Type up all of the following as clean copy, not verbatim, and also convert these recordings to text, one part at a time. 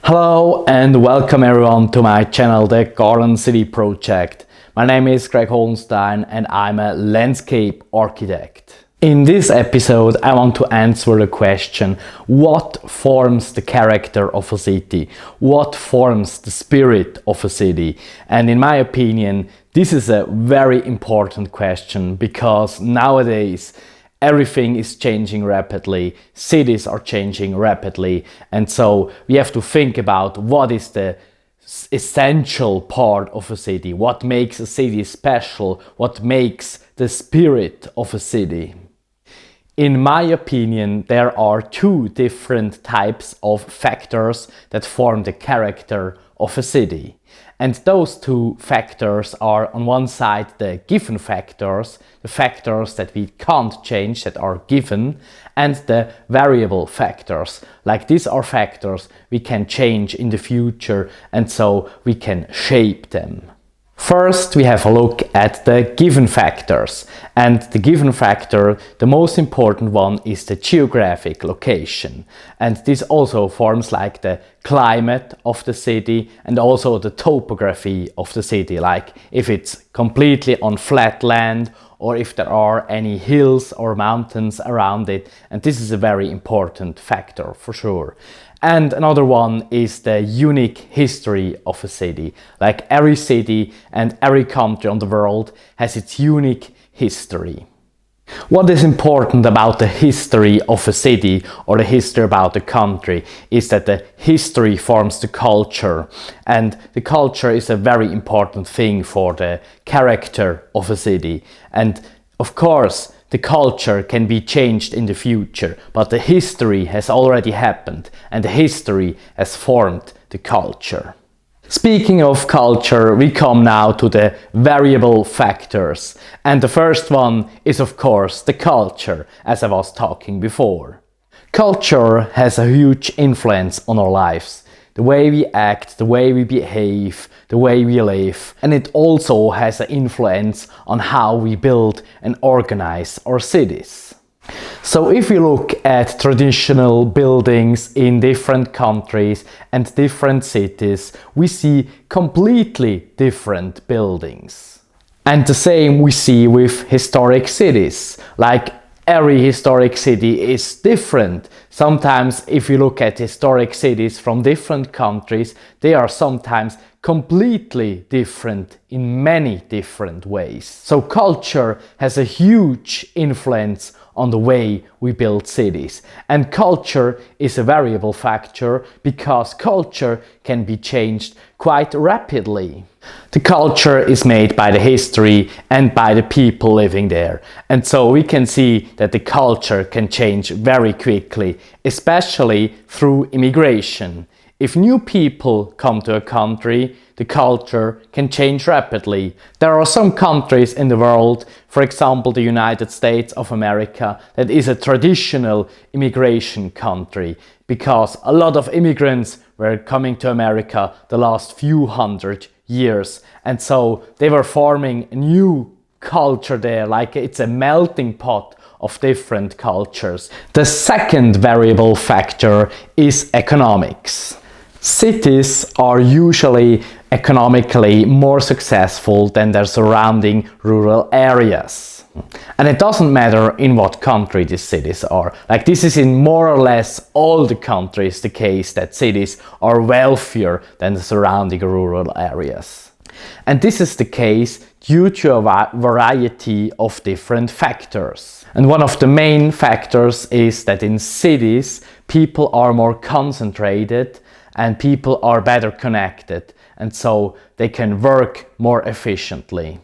Hello and welcome everyone to my channel, the Garden City Project. My name is Greg Holenstein and I'm a landscape architect. In this episode I want to answer the question: what forms the character of a city? What forms the spirit of a city? And in my opinion, this is a very important question because nowadays everything is changing rapidly, cities are changing rapidly, and so we have to think about what is the essential part of a city, what makes a city special, what makes the spirit of a city. In my opinion, there are two different types of factors that form the character of a city. And those two factors are, on one side, the given factors, the factors that we can't change, that are given, and the variable factors. Like, these are factors we can change in the future, and so we can shape them. First, we have a look at the given factors. And the given factor, the most important one, is the geographic location. And this also forms like the climate of the city and also the topography of the city. Like if it's completely on flat land or if there are any hills or mountains around it. And this is a very important factor for sure. And another one is the unique history of a city. Like every city and every country on the world has its unique history. What is important about the history of a city or the history about a country is that the history forms the culture, and the culture is a very important thing for the character of a city. And of course, the culture can be changed in the future, but the history has already happened and the history has formed the culture. Speaking of culture, we come now to the variable factors. And the first one is, of course, the culture, as I was talking before. Culture has a huge influence on our lives. The way we act, the way we behave, the way we live. And it also has an influence on how we build and organize our cities. So if we look at traditional buildings in different countries and different cities, we see completely different buildings. And the same we see with historic cities. Like every historic city is different. Sometimes if you look at historic cities from different countries, they are sometimes completely different in many different ways. So culture has a huge influence on the way we build cities. And culture is a variable factor because culture can be changed quite rapidly. The culture is made by the history and by the people living there. And so we can see that the culture can change very quickly, especially through immigration. If new people come to a country, the culture can change rapidly. There are some countries in the world, for example the United States of America, that is a traditional immigration country because a lot of immigrants were coming to America the last few hundred years, and so they were forming a new culture there, like it's a melting pot of different cultures. The second variable factor is economics. Cities are usually economically more successful than their surrounding rural areas. And it doesn't matter in what country these cities are. Like, this is in more or less all the countries the case, that cities are wealthier than the surrounding rural areas. And this is the case due to a variety of different factors. And one of the main factors is that in cities people are more concentrated and people are better connected, and so they can work more efficiently.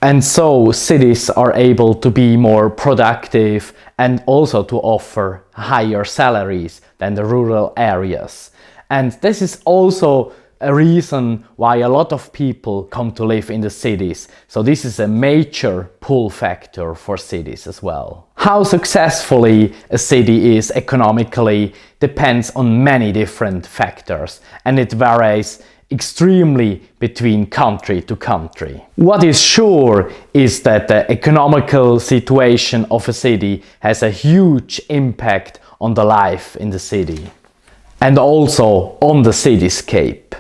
And so cities are able to be more productive and also to offer higher salaries than the rural areas. And this is also a reason why a lot of people come to live in the cities. So this is a major pull factor for cities as well. How successfully a city is economically depends on many different factors, and it varies extremely between country to country. What is sure is that the economical situation of a city has a huge impact on the life in the city. and also on the cityscape,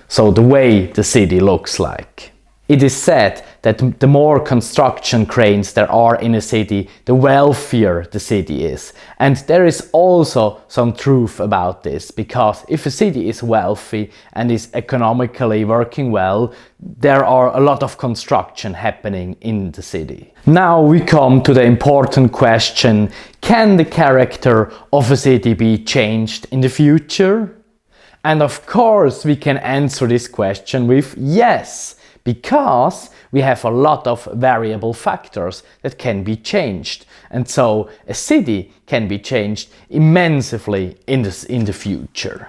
so the way the city looks like. It is said that the more construction cranes there are in a city, the wealthier the city is. And there is also some truth about this, because if a city is wealthy and is economically working well, there are a lot of construction happening in the city. Now we come to the important question: can the character of a city be changed in the future? And of course we can answer this question with yes, because we have a lot of variable factors that can be changed. And so a city can be changed immensely in the future.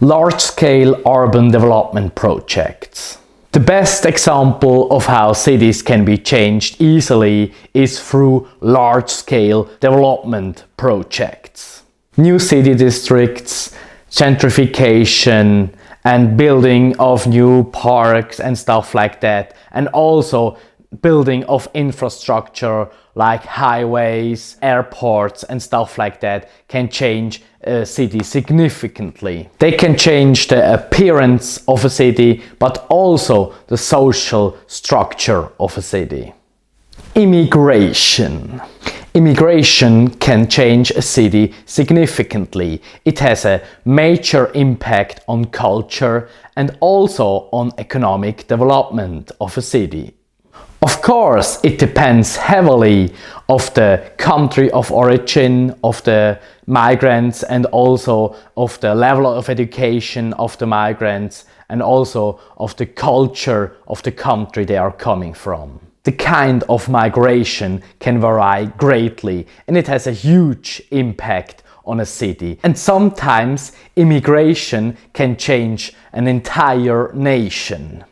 Large-scale urban development projects. The best example of how cities can be changed easily is through large-scale development projects. New city districts, gentrification, and building of new parks and stuff like that, and also building of infrastructure like highways, airports and stuff like that can change a city significantly. They can change the appearance of a city, but also the social structure of a city. Immigration. Immigration can change a city significantly. It has a major impact on culture and also on economic development of a city. Of course, it depends heavily of the country of origin of the migrants and also of the level of education of the migrants and also of the culture of the country they are coming from. The kind of migration can vary greatly, and it has a huge impact on a city. And sometimes immigration can change an entire nation.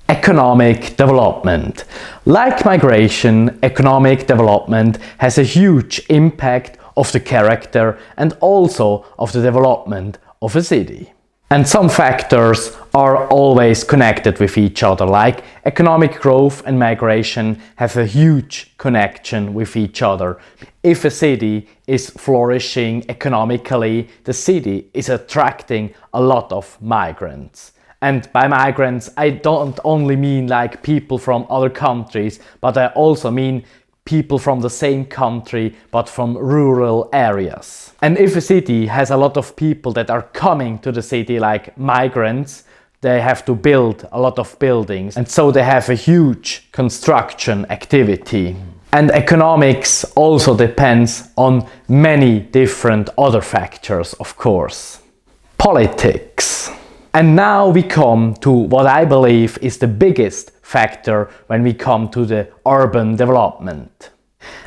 Economic development. Like migration, economic development has a huge impact of the character and also of the development of a city. And some factors are always connected with each other, like economic growth and migration have a huge connection with each other. If a city is flourishing economically, the city is attracting a lot of migrants. And by migrants, I don't only mean like people from other countries, but I also mean people from the same country but from rural areas. And if a city has a lot of people that are coming to the city like migrants, they have to build a lot of buildings, and so they have a huge construction activity. And economics also depends on many different other factors, of course. Politics. And now we come to what I believe is the biggest factor when we come to the urban development.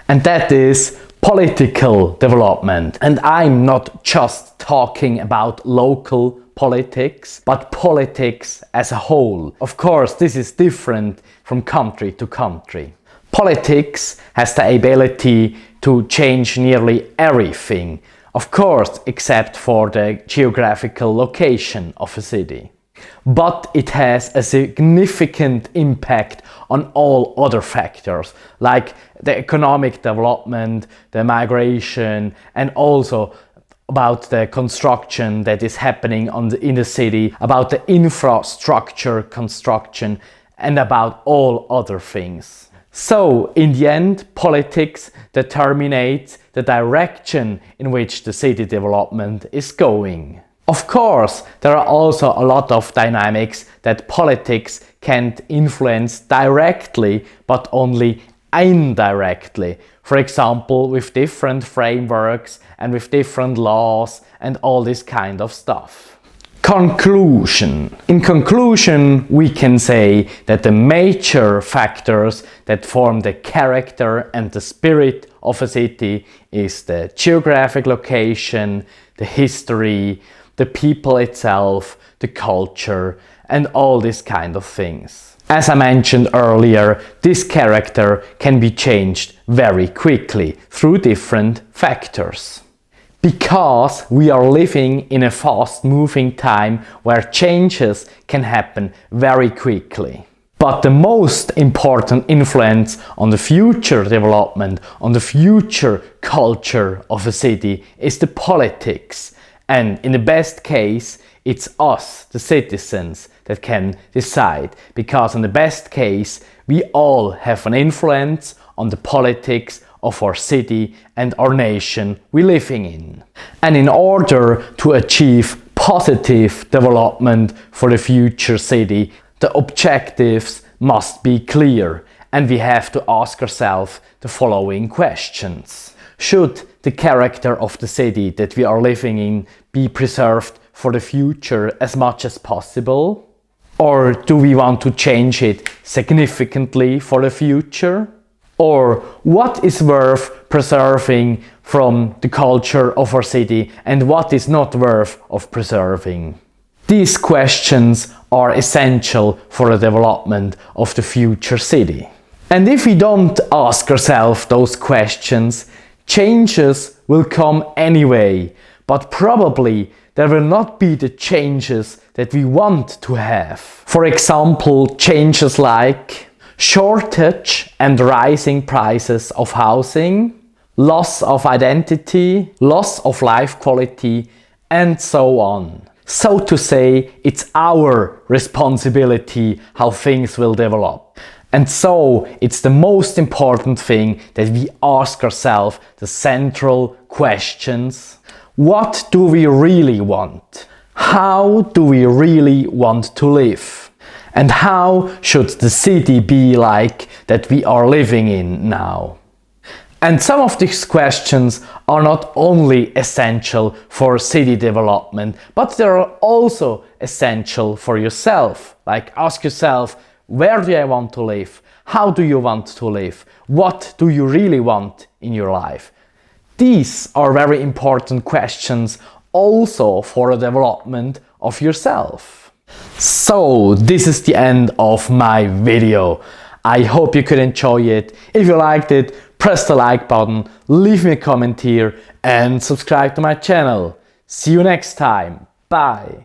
And that is political development. And I'm not just talking about local politics, but politics as a whole. Of course, this is different from country to country. Politics has the ability to change nearly everything. Of course, except for the geographical location of a city. But it has a significant impact on all other factors, like the economic development, the migration, and also about the construction that is happening in the city, about the infrastructure construction, and about all other things. So, in the end, politics determines the direction in which the city development is going. Of course, there are also a lot of dynamics that politics can't influence directly, but only indirectly. For example, with different frameworks and with different laws and all this kind of stuff. Conclusion. In conclusion, we can say that the major factors that form the character and the spirit of a city is the geographic location, the history, the people itself, the culture, and all these kind of things. As I mentioned earlier, this character can be changed very quickly through different factors. Because we are living in a fast-moving time where changes can happen very quickly. But the most important influence on the future development, on the future culture of a city is the politics. And in the best case, it's us, the citizens, that can decide, because in the best case, we all have an influence on the politics of our city and our nation we're living in. And in order to achieve positive development for the future city, the objectives must be clear, and we have to ask ourselves the following questions. Should the character of the city that we are living in be preserved for the future as much as possible? Or do we want to change it significantly for the future? Or what is worth preserving from the culture of our city and what is not worth of preserving? These questions are essential for the development of the future city. And if we don't ask ourselves those questions, changes will come anyway, but probably there will not be the changes that we want to have. For example, changes like shortage and rising prices of housing, loss of identity, loss of life quality, and so on. So to say, it's our responsibility how things will develop. And so it's the most important thing that we ask ourselves the central questions. What do we really want? How do we really want to live? And how should the city be like that we are living in now? And some of these questions are not only essential for city development, but they are also essential for yourself. Like, ask yourself, where do I want to live? How do you want to live? What do you really want in your life? These are very important questions also for the development of yourself. So this is the end of my video. I hope you could enjoy it. If you liked it, press the like button, leave me a comment here and subscribe to my channel. See you next time. Bye.